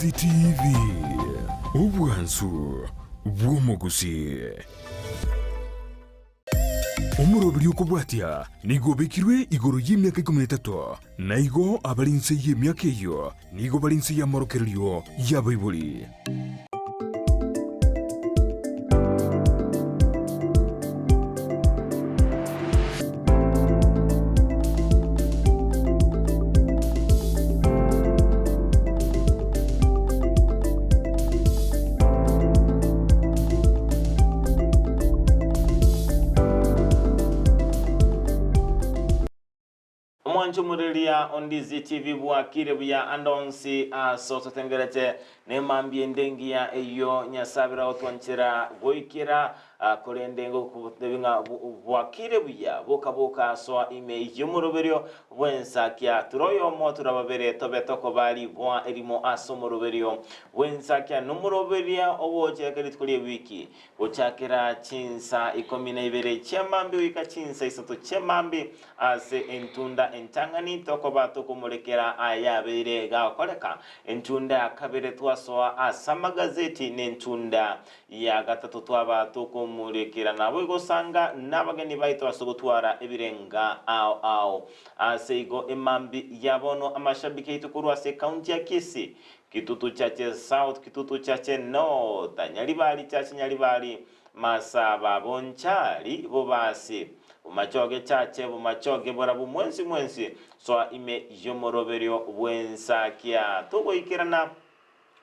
Ondizi TV Obwansu bw'omugusi omurobiri okubwatya nigo bekirwe igoro y'emyaka 13 naigo abalinse y'emyaka eyo nigo balinse y'amorokereryo y'abaibuli Mwanchumulilia Ondizi TV bwakire buya andonsi soto tengerete ne mambye ndengia eyo nyasabira otwanchira goikira kolendengo kubutebinga bwakire buya boka so ime yumuruberio wensa kya turoyo mo turababere tobetoko bali bwa erimo asomoroberio wensa kya numuroberia oboje kalitkulie wiki ochakira chinsa ikomina ibere chemambi wika chinsa isoto chemambi ase entunda entangani tokoba tokumulekera ayabere gakoleka entunda kabere twasoa asamagazeti n'entunda ya gatatu twaba tokumulekera nabo igosanga nabageni baito asogotwara ebirenga ao aseigo emambi yabono amashabiki itukuru ase county ya Kisii kitutu chache south kitutu chache north nyalibali chache nyalibali masaba bonchali bobasi umachoge chache bumachoge bora bumwensi so ime yomoroberio wensa kya tugo ikirana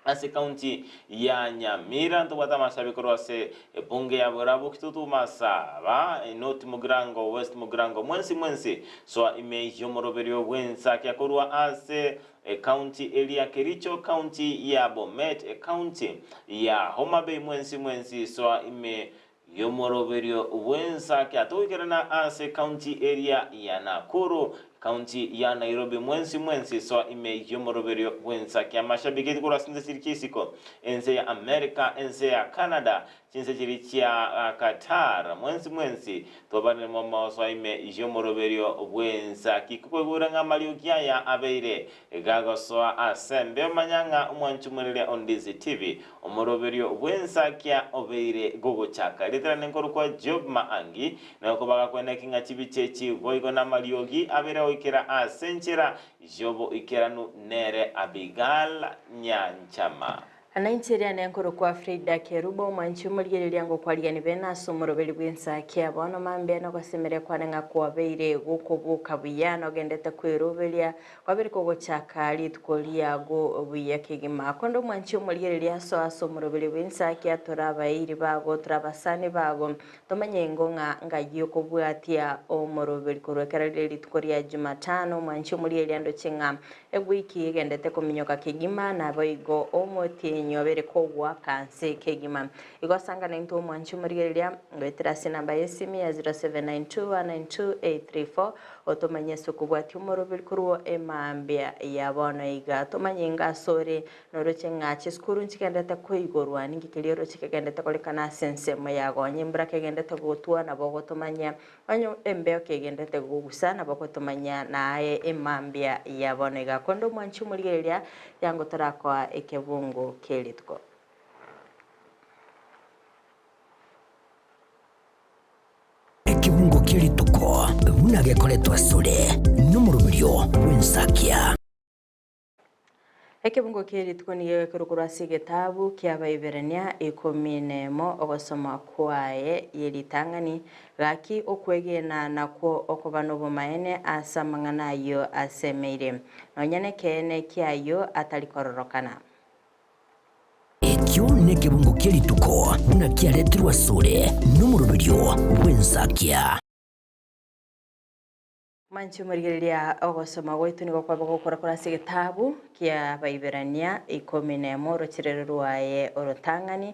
ase county ya Nyamira ntobata mashabikoro ase bunge ya Burabu kitutu masaba north Mugrango west Mugrango mwensi so ime yomoroberio wensa kya korwa ase county area Kericho county ya Bomet county ya Homa Bay mwensi so ime yomoroberio wensa kya tuikirana ase county area ya Nakuru county ya Nairobi mwensi so ime yomoroberio wensa kya mashabiki tukura sinze sirikisiko ense ya America ense ya Canada chinse chirichia Qatar mwensi tobane mama so ime yomoroberio wensa kikukugura ngamaliukia ya abeire gago so asembe manyanga umwanchumulile Ondizi TV omoroberio wensa kya obeire gogo chaka litera nenkoro kwa Job Maangi na kubaga kwenda kinga chibichechi voigo na maliogi abere oikera asenchera Jobo ikeranu nere Abigal Nyanchama Anainchiria nenkoro kwa Frida Kerubo mwanchumulile lyango kwa liani bena somorobeli bwensa kia bono mambe no kwasemere kwa nenga kwa beire gukobuka buyano gendete kwerobelia kwa bere kogo chakali tukolia go buya kigima kondo mwanchumulile lyaso asomorobeli bwensa kia toraba iri bago trabasani bago tomanye ngonga ngagiyo kobwatia omorobeli korwekerale litukoria Jumatano mwanchumulile lyando chinga wiki gendete kominyoka kigima na boigo omoti nyobere kogwa kanse kegima igosanga na into mwanchumuriria ngweterasi namba yesimi ya 0792192834 otomanye sokubwati umorobel kuruo emambia yabona iga tomanye ngasore noroche ngache skuru nchikendete koigorwa ningikeliero chikendete kolekana sensemo yago nyimbra kegendete gotua na bogo tomanya anyo embeo kegendete gugusana bogo tomanya nae emambia yabona iga kondo mwanchumuriria yango tarakwa ekebungo kelitko ekibungo kelituko bunage koletwa sole numurubirio wensakia ekebungo kelitko niye kurukura sigetabu kyabayiberania 11 ogosoma kwae yelitangani gaki okwegena nako okobano bomaene asamangana yo asemeire nonyane kene kyayo atalikororokana ekyo nekebungo kelituko bunakyaletirwa sole numurubirio wensakia Manchumuriria ogosoma wetu niko kwa gukora kora sigetabu kia baiberania 11 rochirerwaye orotangani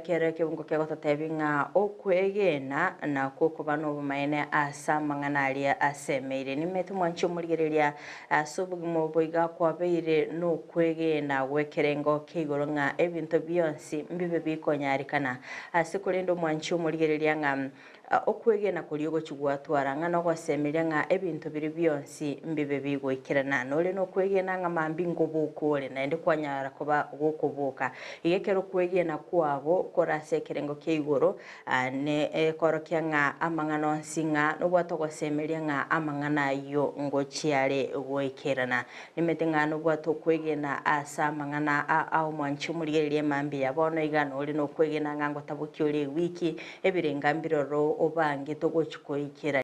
kere kibungo kya gotatebinga okwegena na kokobano bumaene asamanganalia asemeire nimetu mwanchumuriria asubugimo boiga kwa beire no kwegena wekerengo kigoronga ebinto byonsi mbibe bikonyarikana asikulendo mwanchumuriria nga okwegena kuliogo chigwatwara ng'ana gwasemeria ng'a ebintu biri byonsi mbibe bigwikirana nole no kwegena ng'a mambi ngobukore naende kwanyara kuba gokubuka igekero kwegena kwabo korase ekerengo kia igoro ne korokia ng'a amang'ana onsinga nobwato gwasemeria ng'a amang'ana ayo ngochiare goikirana nimete ng'a nobwato kwegena asa amang'ana ao mwanchi omurigereria mambi yabono igana ori no kwegena ng'a ngotaboki ori wiki ebirenga mbiroro obange togochikoikera